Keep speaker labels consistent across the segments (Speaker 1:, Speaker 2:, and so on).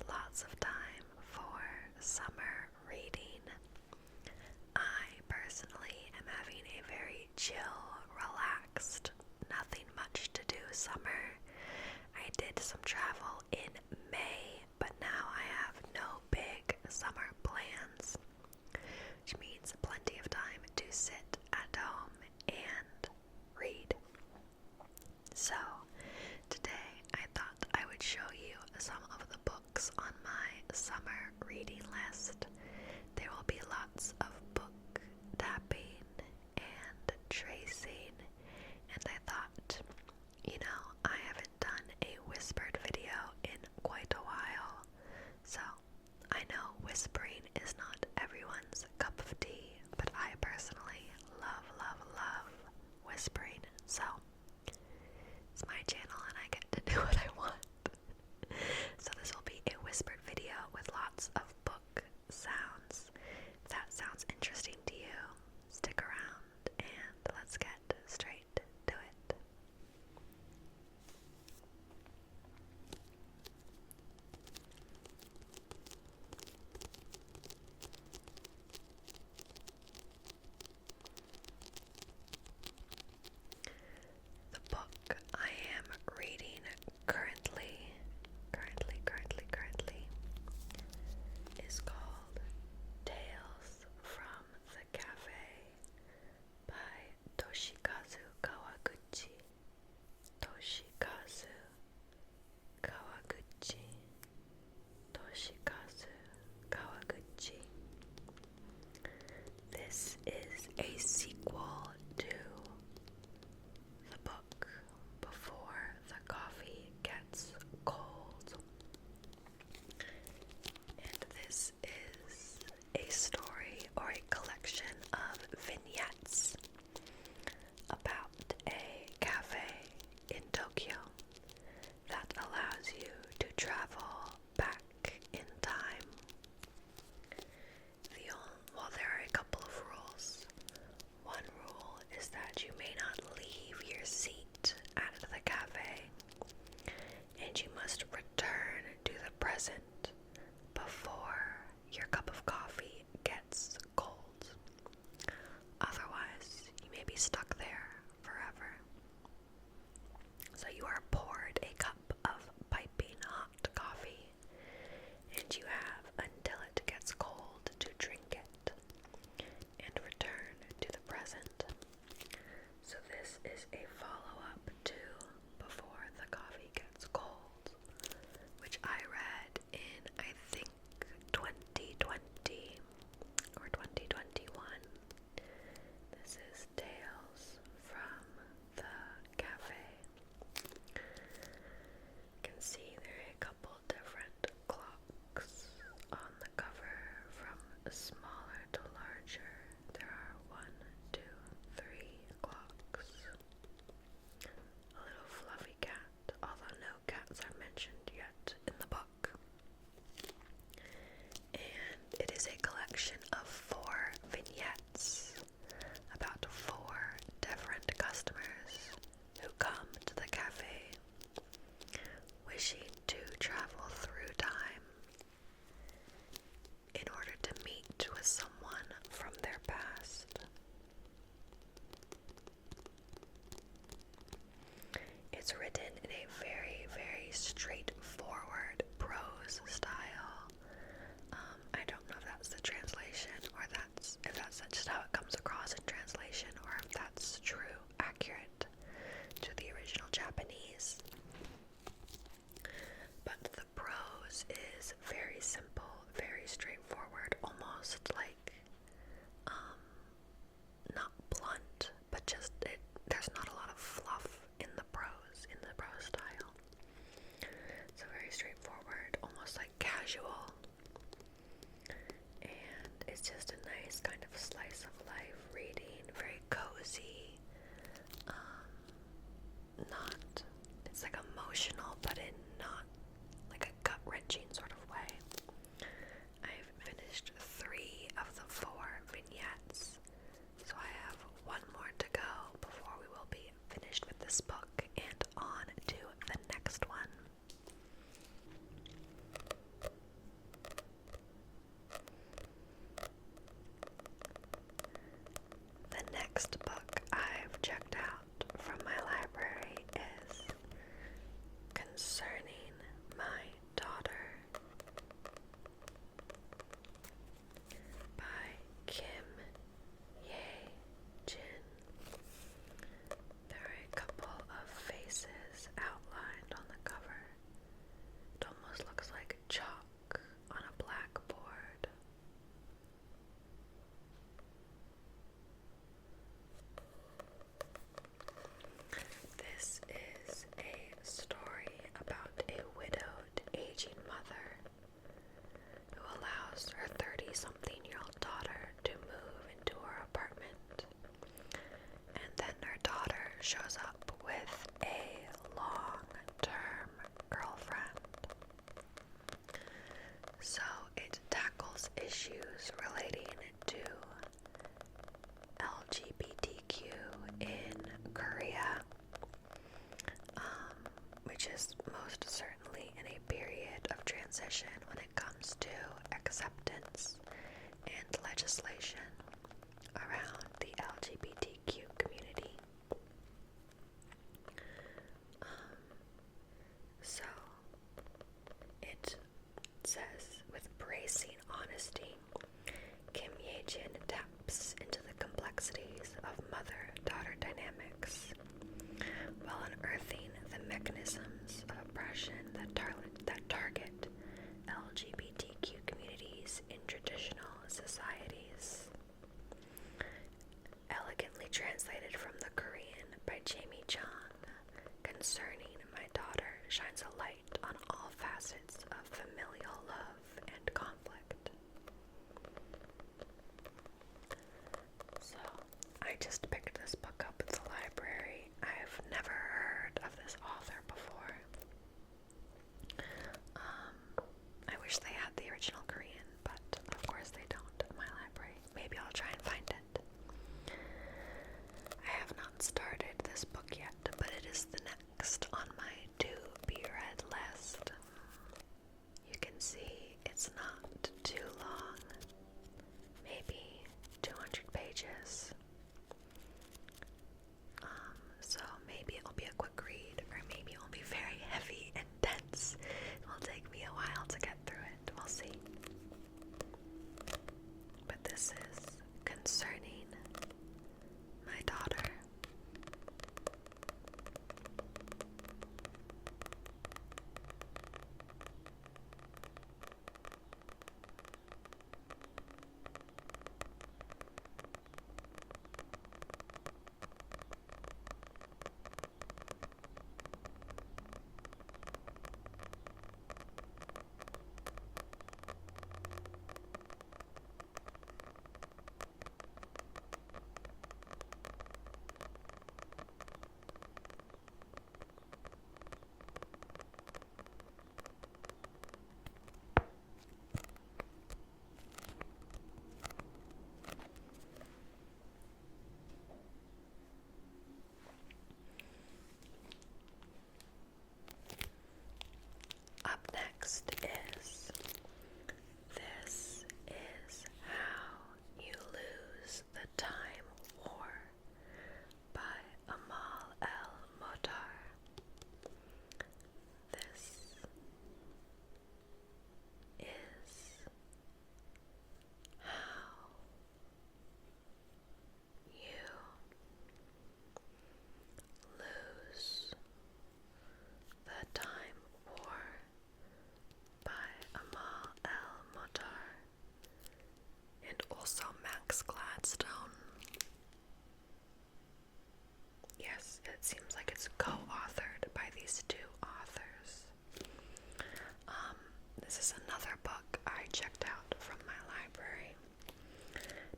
Speaker 1: lots of time for summer reading. I personally am having a very chill, relaxed, nothing much to do summer. I did some travel in May, but now I have no big summer plans, which means plenty of time to sit at home and read. So, today I thought I would show you some of the books on my summer reading list. There will be lots of book tapping and tracing, and I thought, I haven't done a whispered video in quite a while, so I know whispering is not everyone's cup of tea, but I personally love, love, love whispering, so it's my channel and I get to do what I want. So this will be a whispered video with lots of book sounds. If that sounds interesting to you, stick around and let's get straight to it. The book I am reading currently is called Tales from the Cafe by Toshikazu Kawaguchi. Toshikazu Kawaguchi. This is a sequel to the book Before the Coffee Gets Cold. And this is a story or a collection of vignettes about a cafe in Tokyo that allows you to travel back in time. Well, there are a couple of rules. One rule is that you may not leave your seat at the cafe, and you must return to the present before your cup of coffee gets cold. Otherwise, you may be stuck there forever. So you are poured a cup of piping hot coffee, and you have until it gets cold to drink it and return to the present. So this is a follow-up to Before the Coffee Gets Cold, which I read in, I think, 2020 or 2021. This is Tales from the Cafe. You can see there are a couple different clocks on the cover, from smaller to larger. There are 1, 2, 3 clocks. A little fluffy cat, although no cats are mentioned yet in the book. And it is a collection of 4 vignettes about 4 different customers who come to the cafe wishing to travel through time in order to meet with someone from their past. It's written in a very, very straightforward prose style. I don't know if that's the translation, or if that's just how it comes across in translation, or if that's true, accurate to the original Japanese. But the prose is very simple, very straightforward, almost like, not blunt, but just, there's not a lot of fluff in the prose style. So very straightforward, almost like casual. And it's just a nice kind of slice of life reading, very cozy. It's like emotional, but in not like a gut-wrenching sort of way. I've finished 3 of the 4 vignettes, so I have 1 more to go before we will be finished with this book and on to the next one. So it tackles issues relating to LGBTQ in Korea, which is most certainly in a period of transition when it comes to acceptance and legislation around the LGBTQ community. So it says, with bracing honesty, Kim Ye-jin taps into the complexities of mother-daughter dynamics while unearthing the mechanisms of oppression that target LGBTQ communities in traditional societies. Elegantly translated from the Korean by Jamie Chung, Concerning My Daughter shines a light on all facets of familial love and conflict. So, I just picked this book up at the library. I've never heard of this author before. I wish they had the original Korean, but of course they don't at my library. Maybe I'll try and find it. I have not started this book yet, but it is the next on my to-be-read list. You can see it's not too long, maybe 200 pages. So maybe it'll be a quick read, or maybe it'll be very heavy and dense. It will take me a while to get through it. We'll see. But this is Concerning My Daughter. Up next is This Is How You Lose the Time War by Amal El-Motar. This is how you lose the time war by Amal El-Motar and also Max Gladstone. Yes, it seems like it's co-authored by these two authors. This is another book I checked out from my library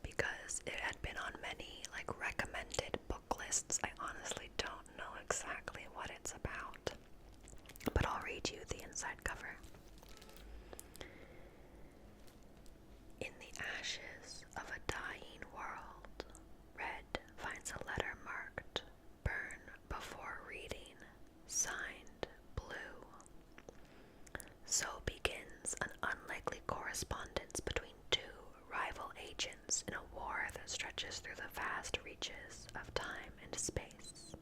Speaker 1: because it had been on many recommended book lists. I honestly don't know exactly what it's about, but I'll read you the inside cover. In the ashes of a dying world, Red finds a letter marked "Burn before reading," signed Blue. So begins an unlikely correspondence between two rival agents in a war that stretches through the vast reaches of time and space.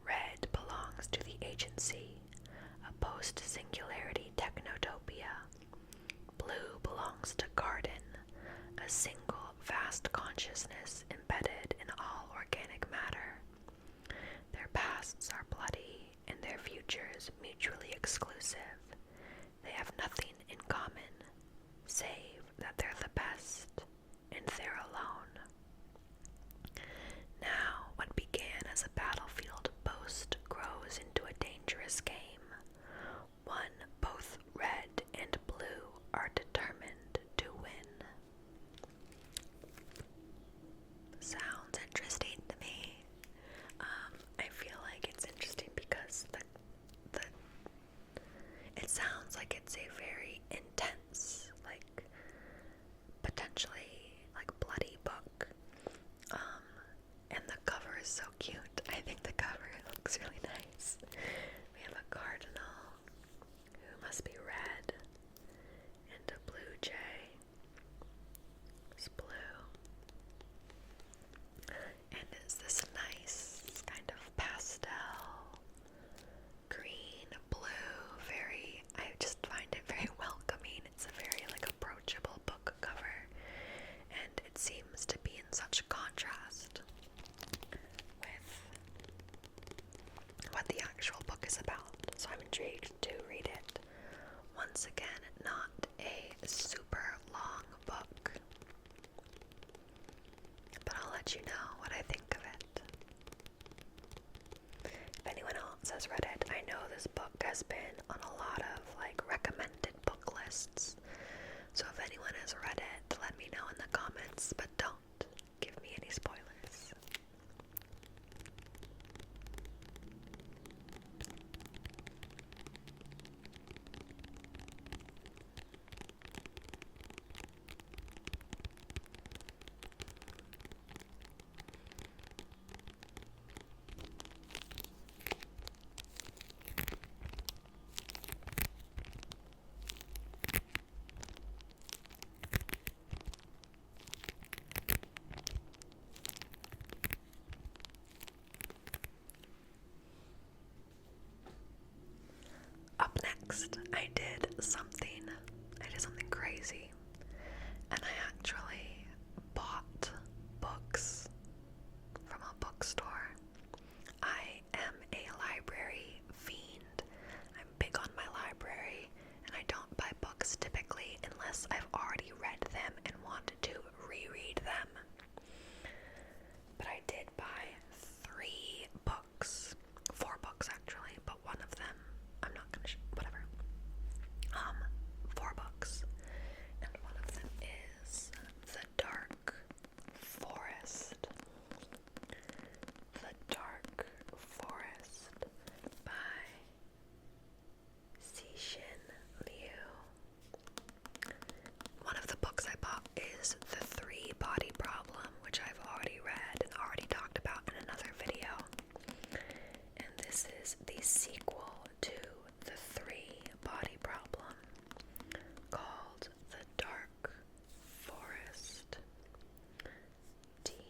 Speaker 1: Red belongs to the Agency, a post-singularity technotopia. Blue belongs to Garden, a single vast consciousness embedded in all organic matter. Their pasts are bloody and their futures mutually exclusive. They have nothing in common, save that they're the best, and they're alone. Now, what began as a battlefield boast grows into a dangerous game, one both Red and Blue are determined to win. Sounds interesting to me. I feel like it's interesting because it next, I did something crazy, and I actually bought books from a bookstore. I am a library fiend. I'm big on my library, and I don't buy books typically unless I've already read them and wanted to reread them. But I did buy 4 books actually, but one of them, I'm not gonna whatever. 4 books, and one of them is The Dark Forest. The Dark Forest by Cixin Liu. One of the books I bought is The 3 Body Problem, which I've already read and already talked about in another video. And this is the sequel to The 3 Body Problem, called The Dark Forest. THEDARK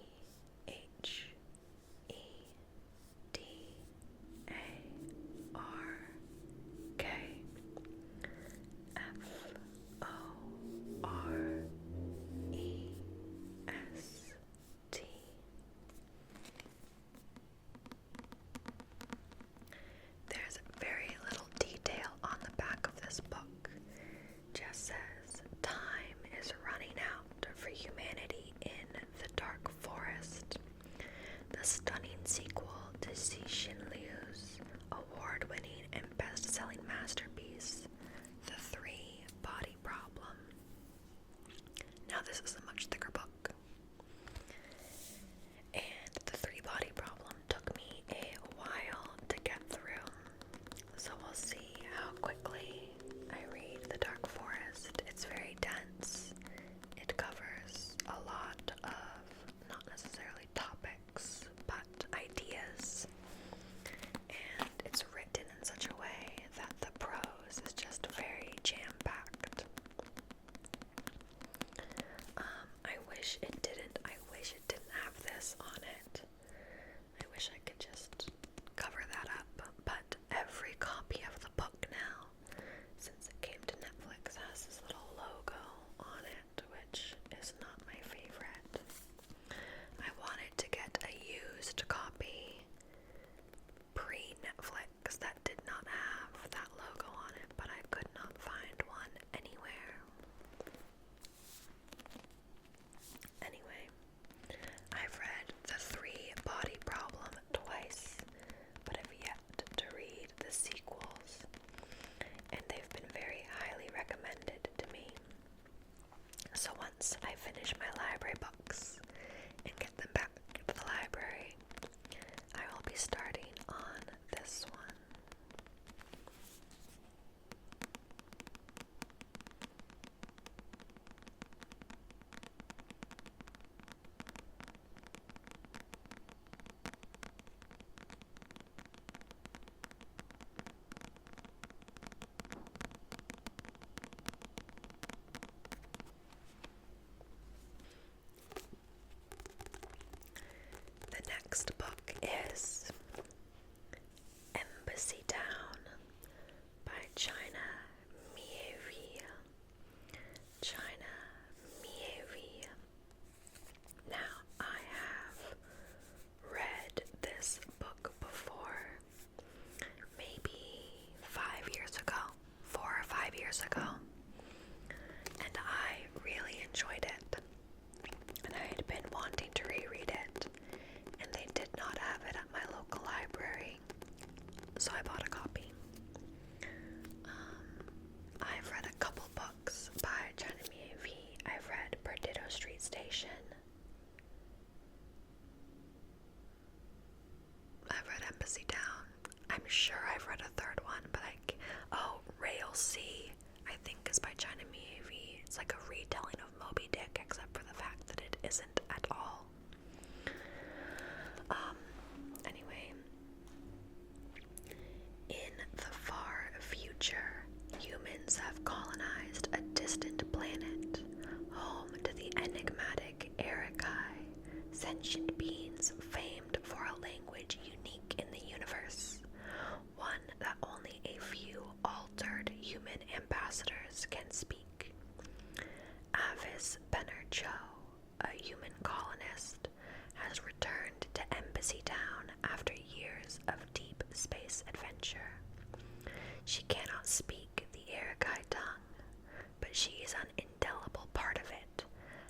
Speaker 1: but she is an indelible part of it,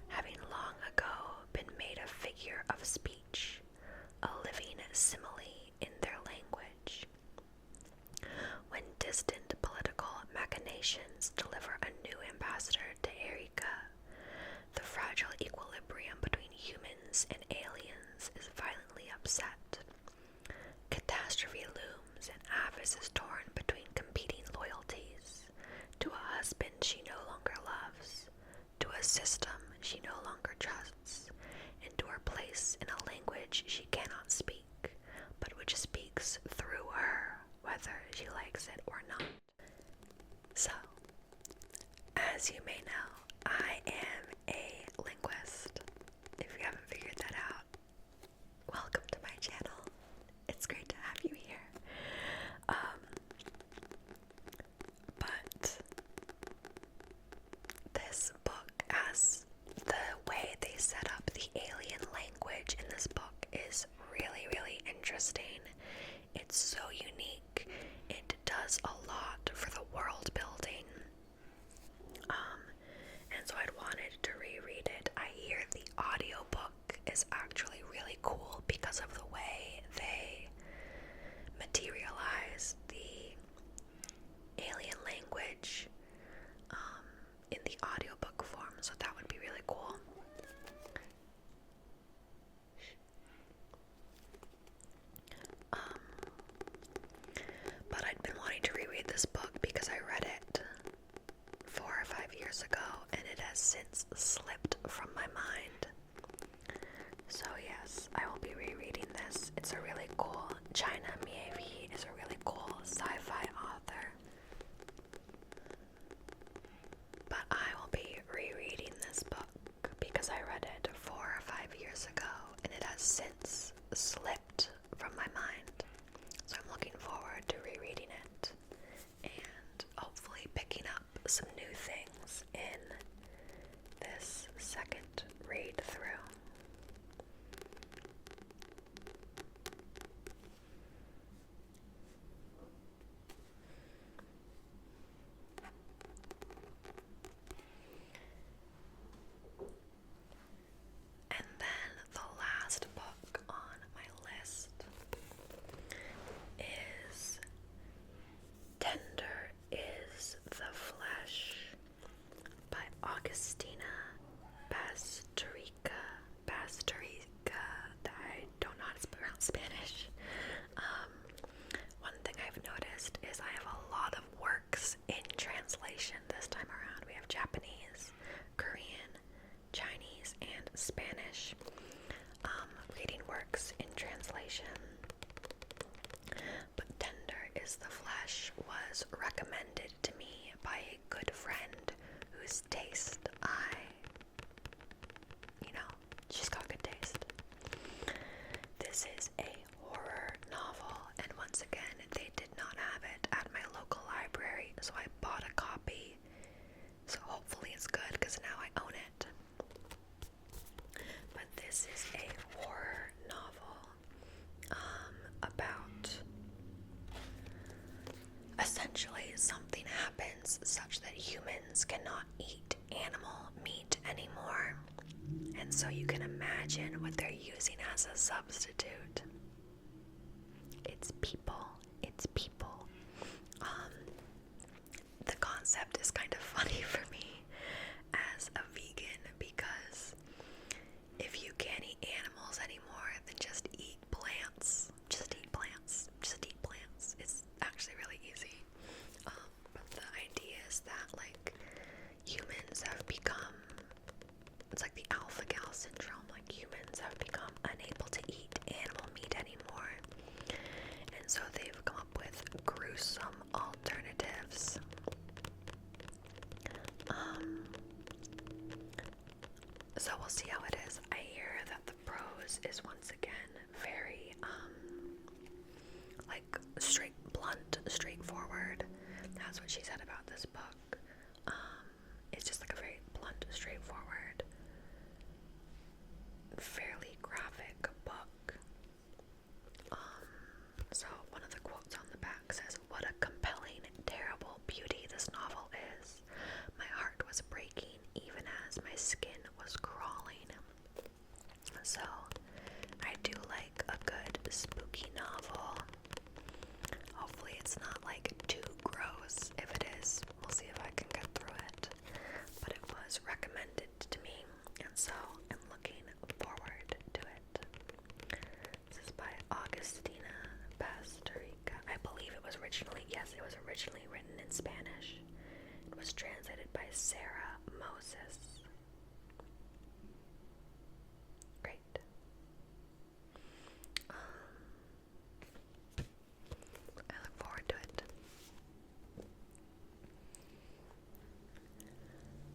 Speaker 1: having long ago been made a figure of speech, a living simile in their language. When distant political machinations deliver a new ambassador to Erica, the fragile equilibrium between humans and aliens is violently upset. Catastrophe looms and Avis is torn between competing loyalties, to a husband she no longer loves, to a system she no longer trusts, and to her place in a language she cannot speak, but which speaks through her, whether she likes it or not. So, as you may know, I am a linguist. If you haven't figured that out, welcome to my channel. It's great to have you here. But this book, as the way they set up the alien language in this book is really, really interesting. It's so unique. It does a lot for the world building. And so I'd wanted to reread it. I hear the audiobook is actually really cool because of the way they materialize the alien language in the audiobook form, so that would be really cool. But I'd been wanting to reread this book because I read it 4 or 5 years ago, and it has since slipped from my mind. So yes, I will be rereading this. It's a really cool, China Mieville is a really cool sci-fi author. But I will be rereading this book because I read it 4 or 5 years ago, and it has since slipped from my mind. So I'm looking forward to rereading it and hopefully picking up some new things in this second read through. And then the last book on my list is Tender is the Flesh by Augustina Basterica. I don't know how to pronounce Spanish. One thing I've noticed is I have a lot of works in translation this time around. We have Japanese, Korean, Chinese, and Spanish reading works in translation. But Tender is the Flesh was recommended to me by a good friend whose taste she's got good taste. This is a horror novel, and once again, they did not have it at my local library, so I bought a copy. So hopefully it's good, because now I own it. But this is a horror novel about essentially something happens such that humans cannot eat animal meat anymore. And so you can imagine what they're using as a substitute. It's people. It's people. The concept is kind of funny for me as a vegan, because if you can't eat animals anymore, then just eat plants. Just eat plants. Just eat plants. It's actually really easy. But the idea is that, like, humans have become, it's like the alpha-gal syndrome, like humans have become unable to eat animal meat anymore. And so they've come up with gruesome alternatives. So we'll see how it is. I hear that the prose is once again very, like, blunt, straightforward. That's what she said about this book. It's just like a very blunt, straightforward, fairly graphic book. So one of the quotes on the back says, "What a compelling, terrible beauty this novel is. My heart see if I can get through it. But it was recommended to me, and so I'm looking forward to it. This is by Augustina Pastorica. I believe it was originally written in Spanish. It was translated by Sarah Moses. Great. I look forward to it.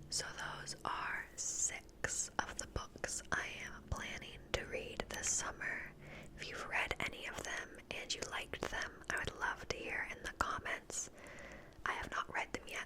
Speaker 1: So those are 6 of the books I am planning to read this summer. If you've read any of them and you liked them, I would love to hear in the comments. I have not read them yet.